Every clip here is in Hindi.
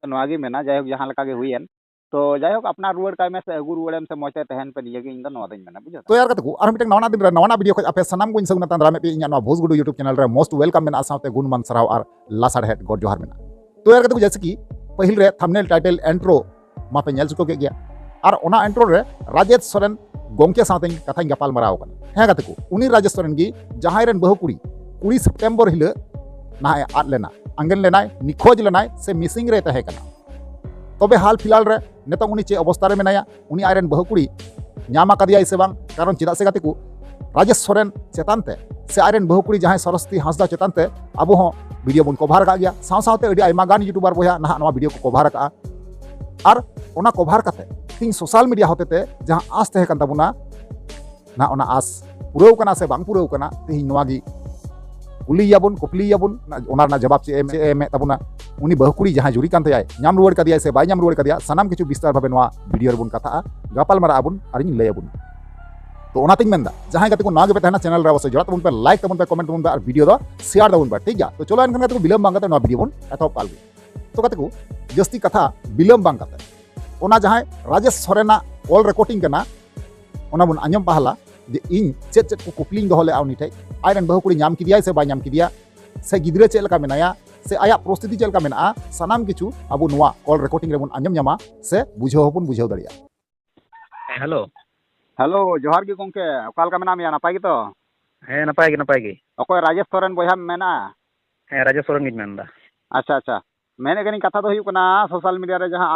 नवागी मेना जायहोक जहां लका गे हुयेन तो जायहोक अपना रुआड़ काय में से अगु रुआड़ेम से मोचे तहन पे निये गे इन नवा दኝ मेना बुझा तो यार कतकु और मिटे नवाना दिन नवाना वीडियो को आपे सनाम को इंसगना तंद्रा में पे इन्या नवा भोजगुडू यूट्यूब चैनल रे मोस्ट वेलकम मेना साथे गुणमान सराव और लासाड़ हेड गॉड जोहार मेना तो यार कतकु जैसे कि पहिल रे थंबनेल टाइटल एंट्रो मा पे नेल चुको के गया और ओना एंट्रो रे राजेश सोरेन गोंके साथे कथा गपाल मराव कन हे कतकु उनी राजेश सोरेन गी जहां रेन बहु कुड़ी 20 सितंबर हिल ना आद लेना अंगन लेना निखोज लेना से मिसिंग रे तहे कना तबे हाल फिलहाल रे नेता उनी चे अवस्था रे मेनाया उनी आयरन बहु कुड़ी नामा कदिया से बांग कारण चिदा से गाते को राजेश सोरेन चेतानते से आयरन बहु कुड़ी जहां सरस्वती हांसदा चेतानते अब हो वीडियो बन कभार का गया साव सावते अडी आयमा गान यूट्यूबर बया ना नवा वीडियो को कभार का और ओना कभार काते तीन सोशल मीडिया होते जहां आस तहे कन तबुना ना ओना आस पुरौ कना से बांग पुरौ कना तेहि नवागी कुलियाबुन कुपलियाबुन ओना ना जवाब चे एम तबुना उनी बहु कुड़ी जहां जुरी कान तयाय नाम रुआड़ कदिया से बाय नाम रुआड़ कदिया सनाम किछु विस्तार भाबे नवा वीडियो रे बन कथा गपाल मारा आबुन और इन लय आबुन तो ओना तिंग मेंदा जहां गते को नागे पे तहना चैनल रे अवश्य जोड़ा तबुन पे लाइक तबुन पे कमेंट तबुन पे और वीडियो दो शेयर तबुन पे ठीक गया तो चलो एनखान गते को बिलम बांग गते नवा वीडियो बन एथॉप पाल तो गते को जस्ती कथा बिलम बांग गते ओना जहां राजेश सोरेना ऑल रिकॉर्डिंग कना ओना बन आंजम पहला जे इन चेत चेत को कुपलिंग दोहले आउनी थे आयरन बहु कुड़ी नाम किदिया से बाय नाम किदिया से गिद्रे चेल का मेनाया से आया परिस्थिति चेल का मेना सनाम किछु अब नुआ कॉल रिकॉर्डिंग रे बन आंजम न्यामा से बुझाव हबन बुझाव दड़िया हेलो हेलो जोहार गे गोंके ओकाल का मेना मिया नपाय गे तो हे नपाय गे अकोय राजेश सोरेन बया मेना हे राजेश सोरेन गिन मेनदा अच्छा अच्छा मेने गनी कथा तो हुयु कना सोशल मीडिया रे जहां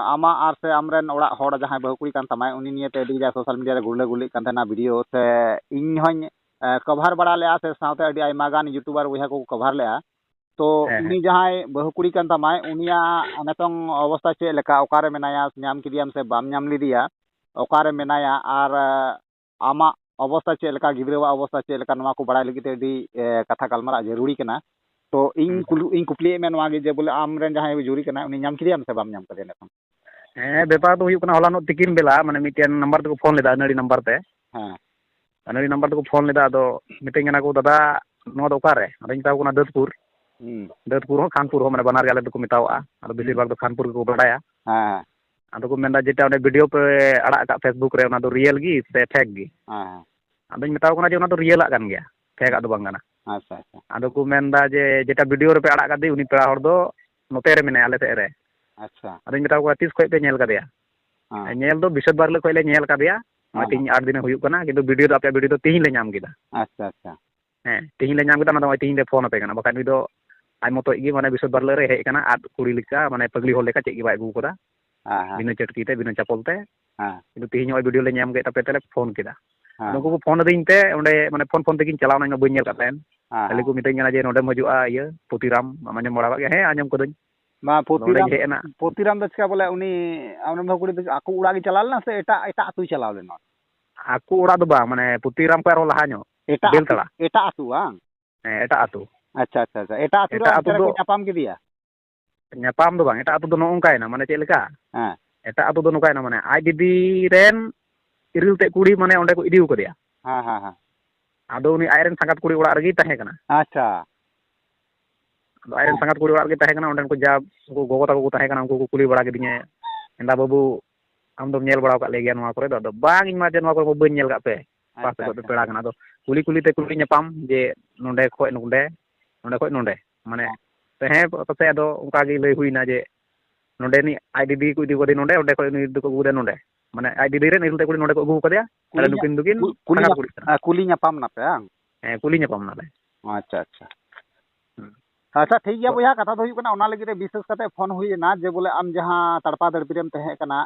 आमा आर से आमरेन ओड़ा होड़ जहां बहु कुड़ी कान तमाय उनी निये ते अडी जा सोशल मीडिया रे गुले गुली कान थना वीडियो से इन हन कवर बड़ा ले से साथे अडी आयमा गान यूट्यूबर बया को कवर ले तो उनी जहां बहु कुड़ी कान तमाय उनिया नतंग अवस्था चे लेका ओकारे मेनाया नाम किदियाम से बाम नाम लिदिया ओकारे मेनाया आर आमा अवस्था चे लेका गिद्रवा अवस्था चे लेका नवा को बड़ा लगी अडी कथा गलमारा जरूरी कना तो इन कुपली में नवा गे जे बोले आमरेन जहां जुरी कना उनी नाम किदियाम से बाम नाम कदे नतंग हे बेपार तो हुयु कना होला नो तिकिन बेला माने मिटेन नंबर तो फोन लेदा नड़ी नंबर ते हां नड़ी नंबर तो फोन लेदा तो मिटेन गना को दादा नो दो कारे अदन ताव कना दतपुर हो खानपुर हो माने बनार गाले तो मितावा आदो बेसिर भाग तो खानपुर को बडाया हां आदो को मेंदा जेटा ओने वीडियो पे अड़ा का फेसबुक रे ओना दो रियल गी से फेक गी हां आदो मिताव कना जे ओना तो रियल आ कान गया फेक आ दो बांग गना अच्छा अच्छा आदो को मेंदा जे जेटा वीडियो रे पे अड़ा का दी उनी पेड़ा हर दो नोते रे मेने आले ते रे अच्छा आदो मिताव को 30 खोय पे नेल का दिया नेल दो बिशद बार ले खोय ले नेल का दिया मा तीन 8 दिन हुयु कना किंतु वीडियो दो आपे वीडियो तो तीन ले नाम गिदा अच्छा अच्छा हे तीन ले नाम गिदा ना तीन ले फोन पे कना बका नी दो आई मतो इगी माने बिशद बार ले रे हे कना आद कुड़ी लिका माने पगली होल लेका चेक गी बाय गु कोदा हां बिना चटकी ते बिना चपल ते हां किंतु तीन ओय वीडियो ले नाम गे तपे तेले फोन किदा उनको को फोन दिन ते ओंडे माने फोन तेगिन चलाव ना बइन नेल का तेन अले को मिटेन गना जे नोडे मजुआ इया पुतिराम माने मोड़ा के हे आंजम कोदन मा पुतिराम द चका बोले उनी आमन भकुड़ी द आको उड़ा गे चलाल ना से एटा एटा आतु चलाव लेना आको उड़ा दो बा माने पुतिराम को आरो लहा नो एटा आतु बांग हे एटा आतु अच्छा अच्छा अच्छा एटा आतु रे नापाम के दिया ᱧᱟᱯᱟᱢ ᱫᱚ ᱵᱟᱝ ᱮᱴᱟᱜ ᱟᱛᱳ ᱫᱚ ᱱᱚᱝᱠᱟᱭᱱᱟ ᱢᱟᱱᱮ ᱪᱮᱫ ᱞᱮᱠᱟ ᱦᱮᱸ ᱮᱴᱟᱜ ᱟᱛᱳ ᱫᱚ ᱱᱚᱝᱠᱟᱭᱱᱟ ᱢᱟᱱᱮ ᱟᱡ ᱫᱤᱫᱤ ᱨᱮᱱ ᱤᱨᱤᱞ ᱛᱮ ᱠᱩᱲᱤ ᱢᱟᱱᱮ ᱚᱸᱰᱮ ᱠᱚ ᱤᱫᱤᱣ ᱠᱟᱫᱮᱭᱟ ᱦᱮᱸ ᱦᱮᱸ ᱦᱮᱸ ᱟᱫᱚ ᱩᱱᱤ ᱟᱡ ᱨᱮᱱ ᱥᱟᱸᱜᱟᱛ ᱠᱩᱲᱤ ᱚᱲᱟᱜ ᱨᱮᱜᱮ ᱛᱟᱦᱮᱸ ᱠᱟᱱᱟ ᱟᱪᱪᱷᱟ ᱟᱫᱚ ᱟᱡ ᱨᱮᱱ ᱥᱟᱸᱜᱟᱛ ᱠᱩᱲᱤ ᱚᱲᱟᱜ ᱨᱮᱜᱮ ᱛᱟᱦᱮᱸ ᱠᱟᱱᱟ ᱚᱸᱰᱮᱱ ᱠᱚ ᱡᱟ ᱩᱱᱠᱩ ᱜᱚᱜᱚ ᱛᱟᱠᱚ ᱠᱚ ᱛᱟᱦᱮᱸ ᱠᱟᱱᱟ ᱩᱱᱠᱩ ᱠᱚ ᱠᱩᱞᱤ ᱵᱟᱲᱟ ᱠᱤᱫᱤᱧᱟ ᱮᱸᱫᱟ ᱵᱟᱹᱵᱩ ᱟᱢ ᱫᱚᱢ ᱧᱮᱞ ᱵᱟᱲᱟᱣ ᱠᱟᱜ ᱞᱮ ᱜᱮᱭᱟ ᱱᱚᱣᱟ ᱠᱚᱨᱮ ᱫᱚ ᱟᱫᱚ ᱵᱟᱝ ᱤᱧ ᱢᱟ ᱡᱮ ᱱᱚᱣᱟ ᱠᱚᱨᱮ ᱵᱟᱹᱧ ᱧᱮᱞ ᱠᱟᱜ ᱯᱮ ᱯᱟᱥ ᱠᱚ ᱯᱮᱲᱟ ᱠᱟᱱᱟ ᱟᱫᱚ ᱠᱩᱞᱤ ᱠᱩᱞᱤ ᱛᱮ ᱠᱩᱞᱤ ᱧᱟᱯᱟᱢ ᱡᱮ ᱱᱚᱸᱰᱮ ᱠᱷᱚᱡ ᱱᱚᱸᱰᱮ ᱱᱚᱸᱰᱮ ᱠᱷᱚᱡ ᱱᱚᱸᱰᱮ ᱢᱟᱱᱮ ᱛᱟᱦᱮᱸ ᱯᱟᱥᱮ ᱟᱫᱚ ᱚᱱᱠᱟ ᱜᱮ ᱞᱟᱹᱭ ᱦᱩᱭᱱᱟ ᱡᱮ ᱱᱚᱸᱰᱮ ᱱᱤ ᱟᱡ ᱫᱤᱫᱤ ᱠᱚ ᱤᱫᱤ ᱠᱟᱫᱮ ᱱᱚᱸᱰᱮ ᱚᱸᱰᱮ ᱠᱷᱚᱡ ᱩᱱᱤ ᱫᱚᱠᱚ ᱟᱹᱜᱩ ᱠᱟᱫᱮ ᱱᱚᱸᱰᱮ ᱢᱟᱱᱮ ᱟᱡ ᱫᱤᱫᱤ ᱨᱮᱱ ᱤᱨᱤᱞ ᱛᱮ ᱠᱩᱲᱤ ᱱᱚᱸᱰᱮ ᱠᱚ ᱟᱹᱜᱩ ᱠᱟᱫᱮᱭᱟ ᱛᱟᱦᱞᱮ ᱱᱩᱠᱤᱱ ᱫᱚᱠᱤᱱ ᱠᱩᱞᱤ ᱧᱟᱯᱟᱢ ᱱᱟᱯᱮ ᱵᱟᱝ ᱦᱮᱸ ᱠᱩᱞᱤ ᱧᱟᱯᱟᱢ ᱱᱟᱞᱮ अच्छा अच्छा अच्छा ठीक गया बया कथा तो हुई कना ओना लगी विशेष कते फोन हुईना जे बोले आम जहां तड़पा दड़पीरेम तहे कना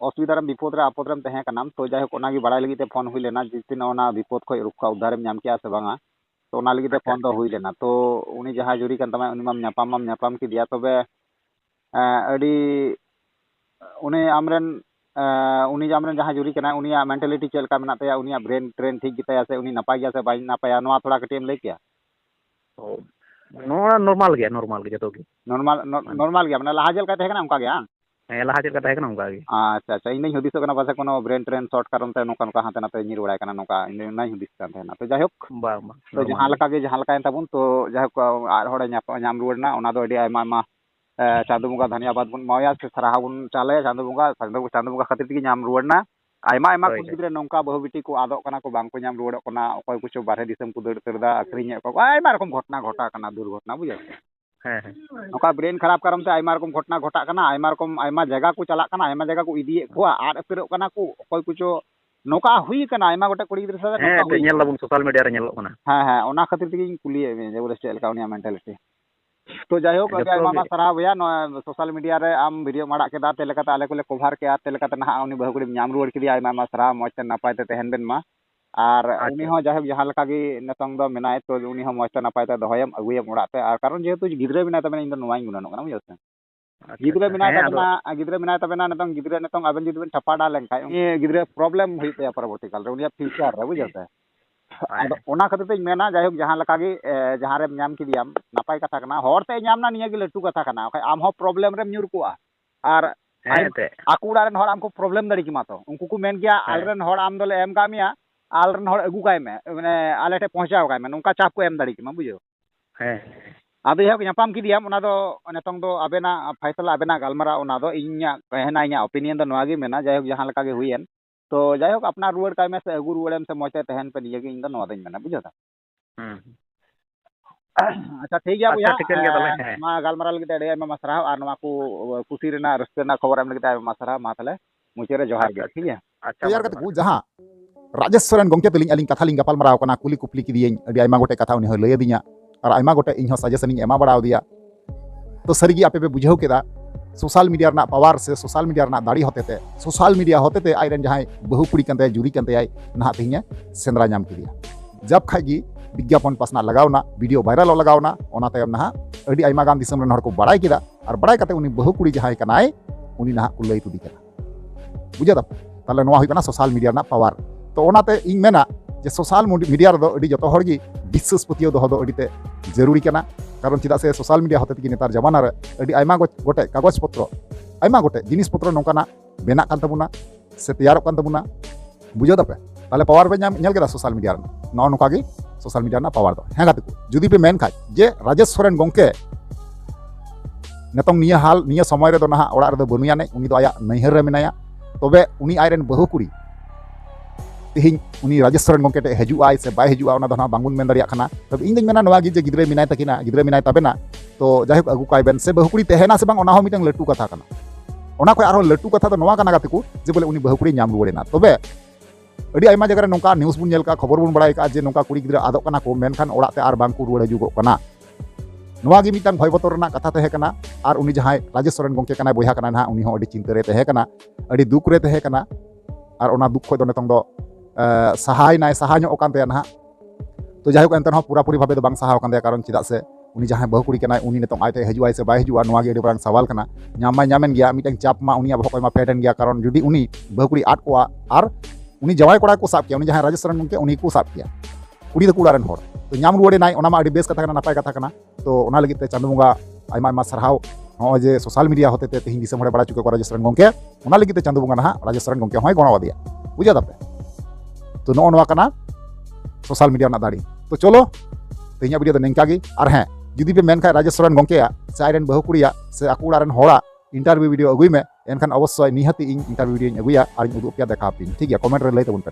असुविधा विपद रे आपद रेम तहे कना तो जाय ओना गी बड़ाई लगी फोन हुई लेना जिस दिन ओना विपद खय रुखा उद्धारेम नाम किया से बांगा तो ओना लगी फोन दो हुई लेना तो उनी जहां जुरी कन तमा उनी माम न्यापाम की दिया तबे अडी उनी आमरेन उनी आमरेन जहां जुरी कना उनिया मेंटालिटी चेल का मेना तया उनिया ब्रेन ट्रेन ठीक गितया से उनी नपाय गया से बाय नपाया नोआ थोड़ा कटियम लay किया नॉर्मल गया जतो की नॉर्मल गया माने लहा जेल का तहे कना उनका गया हे लहा चेल का तहे कना उनका गे अच्छा अच्छा इन हुदिस कना पासे कोनो ब्रेन ट्रेन शॉर्ट कारण ते नोका नोका हाते नाते निर बड़ाय कना नोका इन नहीं हुदिस kan तहे ना तो जायहोक तो जहां लका गे जहां लका तबुन तो जायहोक आर होड़े नाम रुवड़ना ओना दो अडी आयमा चांदो बंगा धन्यवाद बन माया से सराहा बन चाले चांदो बंगा खातिर तक नाम रुवड़ना आयमा आयमा कुछ गिद्रे नौका बहु बिटी को आदोक कना को बांग को नाम रुवड़ोक कना अकय कुछ बारहे दिसम को दड़ तरदा अखरिᱧ को आयमा रकम घटना घटा कना दुर्घटना बुझे नौका ब्रेन खराब करम ते आयमा रकम घटना घटा कना आयमा रकम आयमा जगह को चलाक कना आयमा जगह को इदिए को आर अपिरोक कना को अकय कुछ नौका हुई कना आयमा गोटे कुड़ी गिद्रे सादा नौका हुई नेल लाबुन सोशल मीडिया रे नेलो कना हाँ ओना खातिर तक कुलिए में जे बोले चेलका उनिया मेंटालिटी तो जायहोक अगे आयमा सराह भैया सोशल मीडिया रे आम वीडियो माड़ा केदा ते लेकाते आले कोले कवर के ते लेकाते ना उनी बहु कुड़ी नाम रुवाड़ किदिया आयमा सराह मजते नपाय ते तहन बेन मा आर उनी हो जायहोक जहां लका गे नतंग दो मेनाय तो उनी हो मजते नपाय ते दहयम अगुयम ओड़ा ते कारण जेहेतु गिद्रे बिना तबेन इन दो नोवाई गुननो कना बुझो गिद्रे बिना तबेना नतंग गिद्रे नतंग आबेन जुदी बेन टपा डालेन खाय उनी गिद्रे प्रॉब्लम हुई ते परवर्ती काल रे उनी फ्यूचर रे बुझो ओना खातिर ते मेना जायहोक जहां लका गे जहां रे नाम किदियाम नापाय कथा कना होरते नामना निया गे लटू कथा कना आम हो प्रॉब्लम रे न्यूर कोआ आर आकु उड़ा रेन हर आमको प्रॉब्लम दड़ी किमा तो उनको को मेन गया आलरेन हर आम दोले एम कामिया आलरेन हर अगु काय में माने आले ठे पहुंचाव काय में नोंका चाप को एम दड़ी किमा बुझो आदो यह ᱧᱟᱯᱟᱢ किदियाम ओना दो नेतंग दो आबेना फैसला आबेना गालमारा ओना दो इन्या कहना इन्या ओपिनियन दो नवा गे मेना जायहोक जहां लका गे हुयेन तो जायहोक अपना रुवाड़ काय में से अगु रुवाड़ेम से मजते तहन पे निये गे इन दो नवा दइन मेना बुझो अच्छा ठीक गया भैया मा गालमारा लगे अड़े आयमा सराह आर नवा को कुसी रेना रस्ते ना खबर एम लगे आयमा सराह मा तले मुचे रे जोहार गया ठीक है अच्छा यार कते जहां राजेश सोरेन गंके तलिंग अलिंग कथा लिंग गपाल माराव कना कुली कुपली किदियें अडी आयमा गोटे कथा उनी हो लय दिया और आयमा गोटे इन हो सजेशन एमा बड़ाव दिया तो सरीगी आपे पे बुझाव केदा सोशल मीडिया रना पावर से सोशल मीडिया रना दाड़ी होते सोशल मीडिया होते आयरन जहां बहु कुड़ी कंते जुरी कंते आय ना तिहिया सेंद्रा नाम किदिया जब खागी विज्ञापन पासना लगावना वीडियो वायरल लगावना ओना तायम ना अडी आयमा गान दिसम रन हर को बड़ाय किदा और बड़ाय कते उनी बहु कुड़ी जहां कनाय उनी ना को लय तुदी कना बुझा ताले नोआ हुई कना सोशल मीडिया रना पावर तो ओनाते इन मेना जे सोशल मीडिया रो अडी जतो हर गी विश्वास पतियो दो अडीते जरूरी कना कारण चिदा से सोशल मीडिया होते कि नेतार जमाना रे अडी आयमा गोटे कागज पत्र आयमा गोटे जिनिस पत्र नोकाना बेना कान तबुना से तैयार कान तबुना बुझो दपे ताले पावर पे नेल केदा सोशल मीडिया नो नोका गी सोशल मीडिया ना पावर दो हे गाते को जुदी पे मेन खाय जे राजेश सोरेन गंके नेतंग निया हाल निया समय रे दो ना ओड़ा रे दो बनुया ने उनी दो आया नैहर रे मेनाया तबे उनी आयरन बहु कुड़ी तिहिं उनी राजेश सोरेन गंके टे हजुआय से बाय हजुआ ओना दो ना बांगुन मेन दरिया खाना तब इन दिन मेना नवा गी जे गिद्रे मिनाय तकिना गिद्रे मिनाय तबेना तो जायक अगु काय बेन से बहु कुड़ी तेहेना से बांग ओना हो मिटंग लटू कथा कना ओना कोय आरो लटू कथा तो नवा कना गाते को जे बोले उनी बहु कुड़ी नाम रुवड़ेना तबे अडी आयमा जगह रे नोका न्यूज़ बुन नेलका खबर बुन बड़ाय का जे नोका कुड़ी गिद्रा आदोक कना को मेनखान ओड़ा ते आर बांग को रुवड़ हजुगो कना नवा गी मिटंग भय बतर रना कथा तहे कना आर उनी जहाय राजेश सोरेन गंके कना बोया कना ना उनी हो अडी चिंता रे तहे कना अडी दुख रे तहे कना आर ओना दुख खय दो नेतंग दो सहाय नाय सहाय नो कान ते ना तो जायक एंतन हो पूरा पूरी भाबे दो बांग सहाव कान दे कारण चिदा से उनी जहाय बहु कुड़ी कना उनी नेतंग आयते हजुआय से बाय हजुआ नवा गी अडी बरांग सवाल कना ᱧᱟᱢ ᱧᱟᱢᱮᱱ ᱜᱮᱭᱟ मिटंग चाप मा उनी भोकय मा पेडन गया कारण जुदी उनी बहु कुड़ी आट कोआ आर उनी जवाय कोड़ा को साब किया उनी जहां राजेश सोरेन गंके उनी को साब किया कुड़ी दो कुड़ा रन होर तो ᱧᱟᱢ रुवड़े नाय ओना मा अडी बेस कथा कना नापाय कथा कना तो ओना लगित ते चांदो बंगा आयमा आयमा सरहाव हो जे सोशल मीडिया होते ते तिहिं दिसम हरे बड़ा चुके को राजेश सोरेन गंके ओना लगित ते चांदो बंगा ना राजेश सोरेन गंके होय गणवा दिया बुझा दपे तो नो नवा कना सोशल मीडिया ना दाड़ी तो चलो तिहिं वीडियो तो निंका गी और हैं जुदी पे मेन खाय राजेश सोरेन गंके से आयरन बहु कुड़िया से आकु उड़ा रन होड़ा इंटरव्यू वीडियो अगुई में एनखान अवश्य निहती इन इंटरव्यू वीडियो अगुया और इन उदुग पिया देखा पिन ठीक है कमेंट रे लय तबुन पे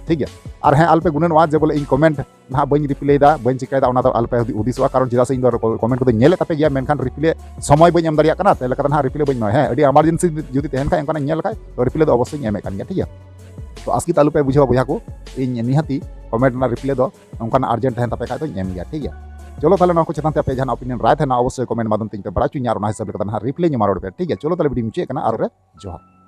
ठीक है और हैं अल्पे गुनन वा जे बोले इन कमेंट ना बइन रिप्लाई दा बइन चिकायदा ओना दो अल्पे उदिसवा कारण चिदा से इन दो कमेंट को नेले तापे गया मेनखान रिप्लाई समय बइन एम दरिया कना ते लेका ना रिप्लाई बइन नय है अडी इमरजेंसी जुदी तहन खाय एनखान नेल खाय तो रिप्लाई दो अवश्य एमे कान गया ठीक है तो आस्की तालु पे बुझावा बुझा को इन निहती कमेंट ना रिप्लाई दो ओनकान अर्जेंट तहन तापे खाय तो एम गया ठीक है चलो ताले ना को चेतन पे जहां ओपिनियन राय थे ना अवश्य कमेंट माध्यम ते बड़ा चुन्यार ना हिसाब ले रिप्लाई नी मारो ठीक है चलो ताले वीडियो मुचे कना और जोहार।